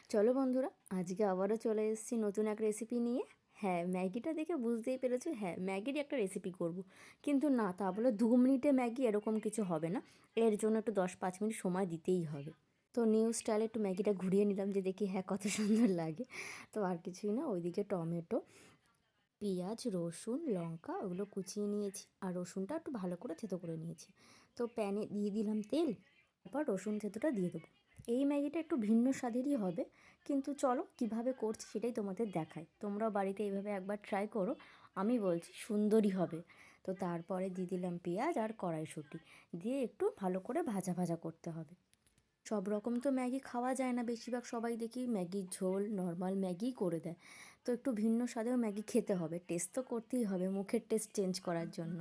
চলো বন্ধুরা, আজকে আবারও চলে এসেছি নতুন এক রেসিপি নিয়ে। হ্যাঁ, ম্যাগিটা দেখে বুঝতেই পেরেছো, হ্যাঁ ম্যাগির একটা রেসিপি করব। কিন্তু না, তা বলে 2 মিনিটে ম্যাগি এরকম কিছু হবে না। এর জন্য একটু 10-5 মিনিট সময় দিতেই হবে। তো নিউ স্টাইলে একটু ম্যাগিটা ঘুরিয়ে নিলাম যে দেখি হ্যাঁ কত সুন্দর লাগে। তো আর কিছুই না, ওইদিকে টমেটো, পেঁয়াজ, রসুন, লঙ্কা ওগুলো কুচিয়ে নিয়েছি, আর রসুনটা একটু ভালো করে থেতো করে নিয়েছি। তো প্যানে দিয়ে দিলাম তেল, তারপর রসুন থেতোটা দিয়ে দেবো। এই ম্যাগিটা একটু ভিন্ন স্বাদেরই হবে, কিন্তু চলো কিভাবে করছি সেটাই তোমাদের দেখাই। তোমরাও বাড়িতে এইভাবে একবার ট্রাই করো, আমি বলছি সুন্দরই হবে। তো তারপরে দিয়ে দিলাম পেঁয়াজ আর কড়াইশুঁটি, দিয়ে একটু ভালো করে ভাজা ভাজা করতে হবে। সব রকম তো ম্যাগি খাওয়া যায় না, বেশিরভাগ সবাই দেখি ম্যাগির ঝোল নর্মাল ম্যাগিই করে দেয়। তো একটু ভিন্ন স্বাদেও ম্যাগি খেতে হবে, টেস্ট তো করতেই হবে মুখের টেস্ট চেঞ্জ করার জন্য।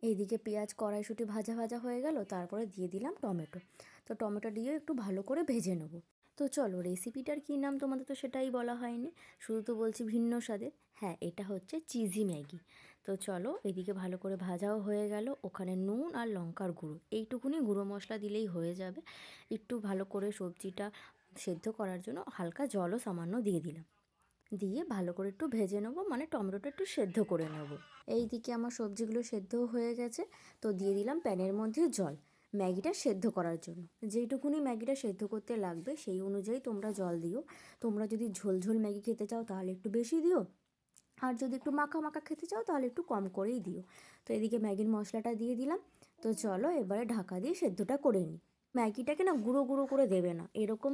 এইদিকে পেঁয়াজ কড়াইশুঁটি ভাজা ভাজা হয়ে গেল, তারপরে দিয়ে দিলাম টমেটো। তো টমেটো দিয়ে একটু ভালো করে ভেজে নেব। তো চলো, রেসিপিটার কী নাম তোমাদের তো সেটাই বলা হয়নি, শুধু তো বলছি ভিন্ন স্বাদের। হ্যাঁ, এটা হচ্ছে চিজি ম্যাগি। তো চলো, এদিকে ভালো করে ভাজাও হয়ে গেল, ওখানে নুন আর লঙ্কার গুঁড়ো এইটুকুনি গুঁড়ো মশলা দিলেই হয়ে যাবে। একটু ভালো করে সবজিটা সেদ্ধ করার জন্য হালকা জলও সামান্য দিয়ে দিলাম, দিয়ে ভালো করে একটু ভেজে নেবো, মানে টমেটোটা একটু সেদ্ধ করে নেবো। এই দিকে আমার সবজিগুলো সেদ্ধও হয়ে গেছে। তো দিয়ে দিলাম প্যানের মধ্যে জল ম্যাগিটা সেদ্ধ করার জন্য। যেইটুকুনি ম্যাগিটা সেদ্ধ করতে লাগবে সেই অনুযায়ী তোমরা জল দিও। তোমরা যদি ঝোল ঝোল ম্যাগি খেতে চাও তাহলে একটু বেশি দিও, আর যদি একটু মাখা মাখা খেতে চাও তাহলে একটু কম করেই দিও। তো এদিকে ম্যাগির মশলাটা দিয়ে দিলাম। তো চলো এবারে ঢাকা দিয়ে সেদ্ধটা করে নিই। ম্যাগিটাকে না গুঁড়ো গুঁড়ো করে দেবে না, এরকম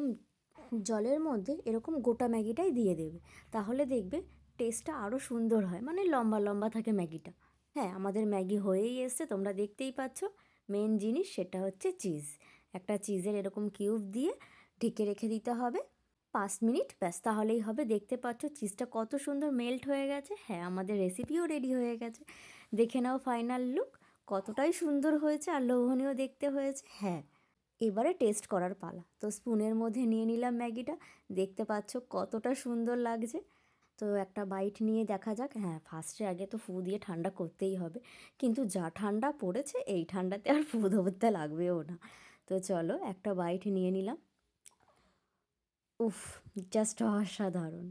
জলের মধ্যে এরকম গোটা ম্যাগিটাই দিয়ে দেবে, তাহলে দেখবে টেস্টটা আরও সুন্দর হয়, মানে লম্বা লম্বা থাকে ম্যাগিটা। হ্যাঁ, আমাদের ম্যাগি হয়েই এসছে, তোমরা দেখতেই পাচ্ছ। মেন জিনিস সেটা হচ্ছে চিজ। একটা চিজের এরকম কিউব দিয়ে ঢেকে রেখে দিতে হবে 5 মিনিট, ব্যাস তাহলেই হবে। দেখতে পাচ্ছ চিজটা কত সুন্দর মেল্ট হয়ে গেছে। হ্যাঁ, আমাদের রেসিপিও রেডি হয়ে গেছে। দেখে নাও ফাইনাল লুক, কতটাই সুন্দর হয়েছে আর লোভনীয় দেখতে হয়েছে। হ্যাঁ, এবারে টেস্ট করার পালা। তো স্পুনের মধ্যে নিয়ে নিলাম ম্যাগিটা, দেখতে পাচ্ছ কতটা সুন্দর লাগছে। তো একটা বাইট নিয়ে দেখা যাক। হ্যাঁ, ফার্স্টে আগে তো ফু দিয়ে ঠান্ডা করতেই হবে, কিন্তু যা ঠান্ডা পড়েছে এই ঠান্ডাতে আর ফু ধরতে লাগবেও না। তো চলো একটা বাইট নিয়ে নিলাম। উফ, জাস্ট অসাধারণ।